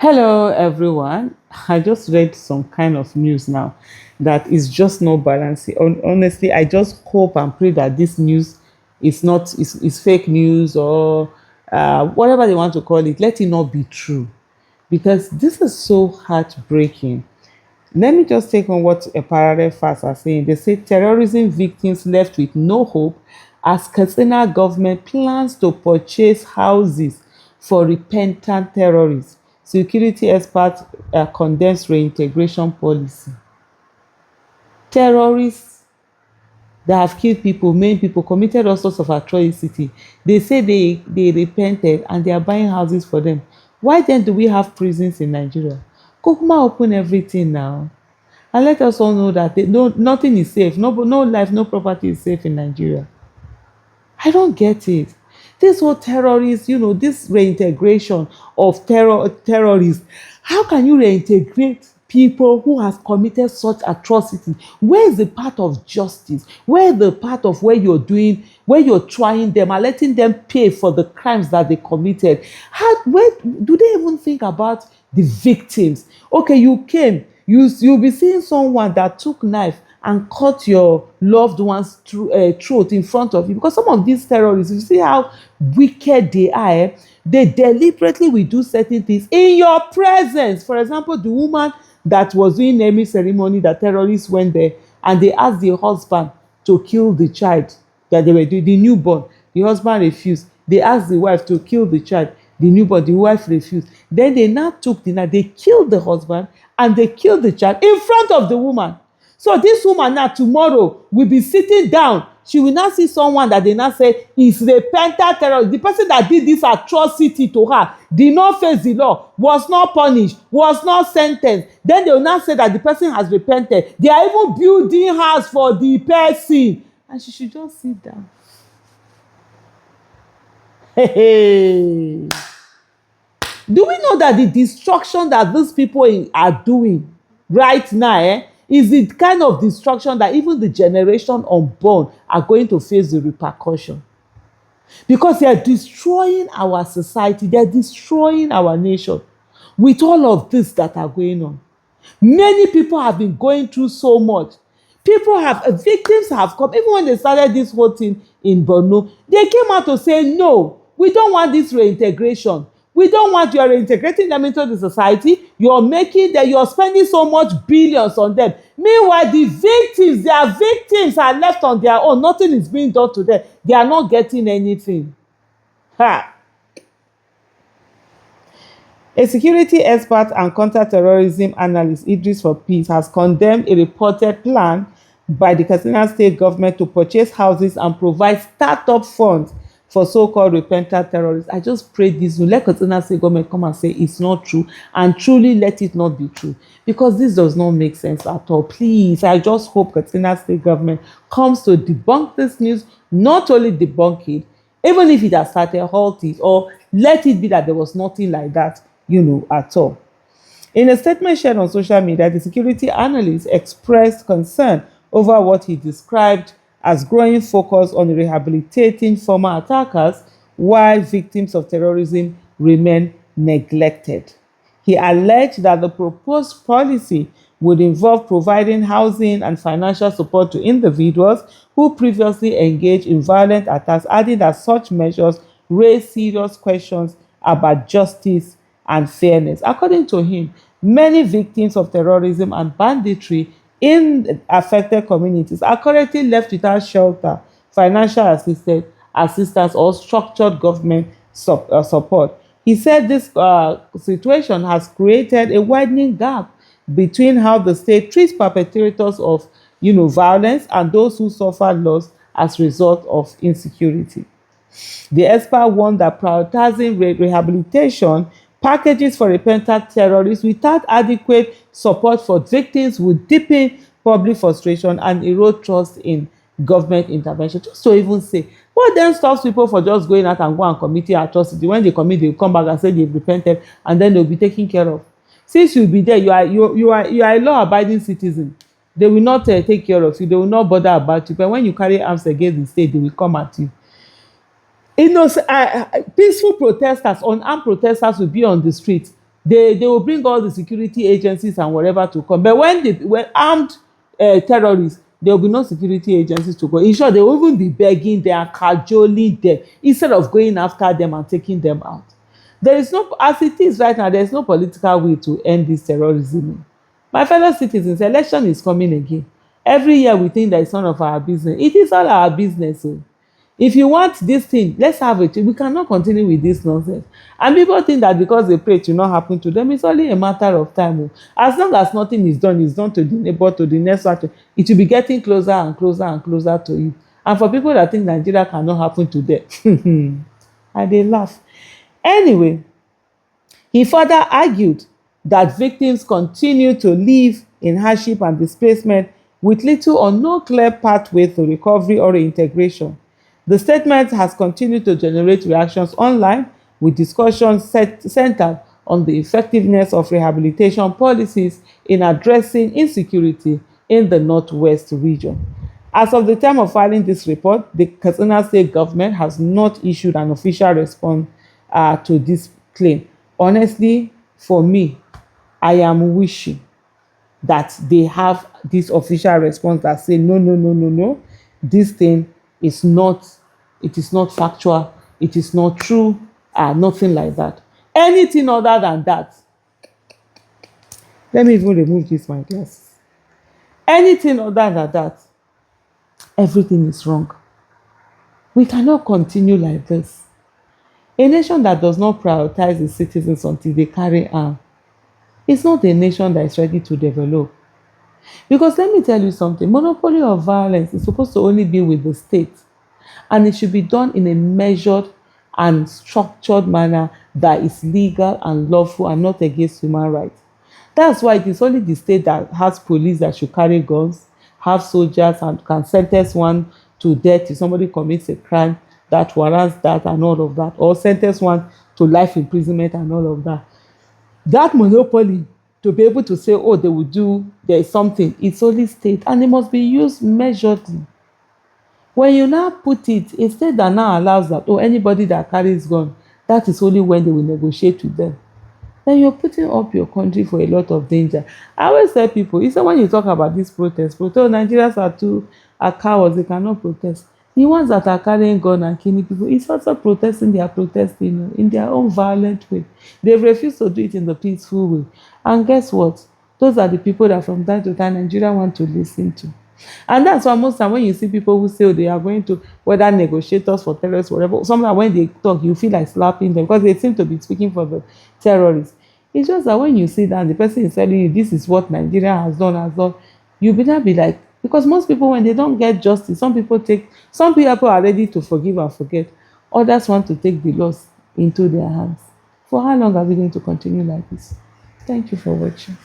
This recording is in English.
Hello, everyone. I just read some kind of news now that is just not balanced. Honestly, I just hope and pray that this news is fake news or whatever they want to call it. Let it not be true because this is so heartbreaking. Let me just take on what a parallel fast are saying. They say terrorism victims left with no hope as Katsina government plans to purchase houses for repentant terrorists. Security experts condemns reintegration policy. Terrorists that have killed people, maimed people, committed all sorts of atrocity. They say they repented and they are buying houses for them. Why then do we have prisons in Nigeria? Kokuma open everything now. And let us all know that nothing is safe. No life, no property is safe in Nigeria. I don't get it. This whole terrorists, this reintegration of terrorists. How can you reintegrate people who have committed such atrocity? Where is the part of justice? Where is the part of where you're trying them and letting them pay for the crimes that they committed? Where do they even think about the victims? Okay, you came, you'll be seeing someone that took knife and cut your loved one's throat in front of you. Because some of these terrorists, you see how wicked they are. They deliberately will do certain things in your presence. For example, the woman that was doing naming ceremony, that terrorists went there and they asked the husband to kill the child that they were doing, the newborn. The husband refused. They asked the wife to kill the child, the newborn. The wife refused. Then they now took the knife. They killed the husband and they killed the child in front of the woman. So this woman now tomorrow will be sitting down. She will now see someone that they now say is repentant terrorist. The person that did this atrocity to her did not face the law, was not punished, was not sentenced. Then they will now say that the person has repented. They are even building house for the person. And she should just sit down. Hey. Do we know that the destruction that these people are doing right now is the kind of destruction that even the generation unborn are going to face the repercussion? Because they are destroying our society, they are destroying our nation with all of this that are going on. Many people have been going through so much. Victims have come, even when they started this whole thing in Borno, they came out to say, no, we don't want this reintegration. We don't want you reintegrating them into the society. You're spending so much billions on them. Meanwhile, their victims are left on their own. Nothing is being done to them. They are not getting anything. Ha! A security expert and counter-terrorism analyst, Idris for Peace, has condemned a reported plan by the Katsina state government to purchase houses and provide start-up funds for so-called repentant terrorists. I just pray this will let Katsina state government come and say it's not true and truly let it not be true, because this does not make sense at all. Please, I just hope Katsina state government comes to debunk this news, not only debunk it, even if it has started, halt it, or let it be that there was nothing like that, at all. In a statement shared on social media, the security analyst expressed concern over what he described as growing focus on rehabilitating former attackers while victims of terrorism remain neglected. He alleged that the proposed policy would involve providing housing and financial support to individuals who previously engaged in violent attacks, adding that such measures raise serious questions about justice and fairness. According to him, many victims of terrorism and banditry in affected communities are currently left without shelter, financial assistance, or structured government support. He said this situation has created a widening gap between how the state treats perpetrators of violence and those who suffer loss as a result of insecurity. The expert warned that prioritizing rehabilitation packages for repentant terrorists without adequate support for victims would deepen public frustration and erode trust in government intervention. Just to even say, what then stops people for just going out and committing atrocity? When they commit, they come back and say they've repented, and then they'll be taken care of. Since you'll be there, you are a law-abiding citizen. They will not take care of you. They will not bother about you. But when you carry arms against the state, they will come at you. Peaceful protesters, unarmed protesters will be on the street They will bring all the security agencies and whatever to come, but when armed terrorists, there will be no security agencies to go. In short, they will even be begging them, cajoling them, instead of going after them and taking them out. There is no, as it is right now, there is no political will to end this terrorism. My fellow citizens, election is coming again. Every year we think that it's none of our business. It is all our business. Oh. If you want this thing, let's have it. We cannot continue with this nonsense. And people think that because they pray it will not happen to them, it's only a matter of time. Oh. As long as nothing is done, it's done to the neighbor, to the next one. It will be getting closer and closer and closer to you. And for people that think Nigeria cannot happen to them, and they laugh. Anyway, he further argued that victims continue to live in hardship and displacement with little or no clear pathway to recovery or reintegration. The statement has continued to generate reactions online, with discussions centered on the effectiveness of rehabilitation policies in addressing insecurity in the Northwest region. As of the time of filing this report, the Katsina State government has not issued an official response to this claim. Honestly, for me, I am wishing that they have this official response that say no, no, no, no, no, this thing is not, it is not factual, it is not true, nothing like that. Anything other than that, let me even remove this, my glasses. Anything other than that, everything is wrong. We cannot continue like this. A nation that does not prioritize its citizens until they carry arms is not a nation that is ready to develop. Because let me tell you something, monopoly of violence is supposed to only be with the state, and it should be done in a measured and structured manner that is legal and lawful and not against human rights. That's why it is only the state that has police that should carry guns, have soldiers, and can sentence one to death if somebody commits a crime that warrants that and all of that, or sentence one to life imprisonment and all of that. That monopoly to be able to say, oh, they will do, there is something, it's only state, and it must be used measuredly. When you now put it, a state that now allows that, oh, anybody that carries gun, that is only when they will negotiate with them, then you're putting up your country for a lot of danger. I always tell people, it's when you talk about this protest, Nigerians are cowards, they cannot protest. The ones that are carrying gun and killing people, it's also protesting, they are protesting in their own violent way. They refuse to do it in the peaceful way. And guess what? Those are the people that from time to time Nigeria want to listen to. And that's why most time when you see people who say, oh, they are going to, whether negotiators for terrorists, whatever, sometimes when they talk, you feel like slapping them because they seem to be speaking for the terrorists. It's just that when you see that the person is telling you this is what Nigeria has done, you better be like, because most people, when they don't get justice, some people are ready to forgive and forget. Others want to take the laws into their hands. For how long are we going to continue like this? Thank you for watching.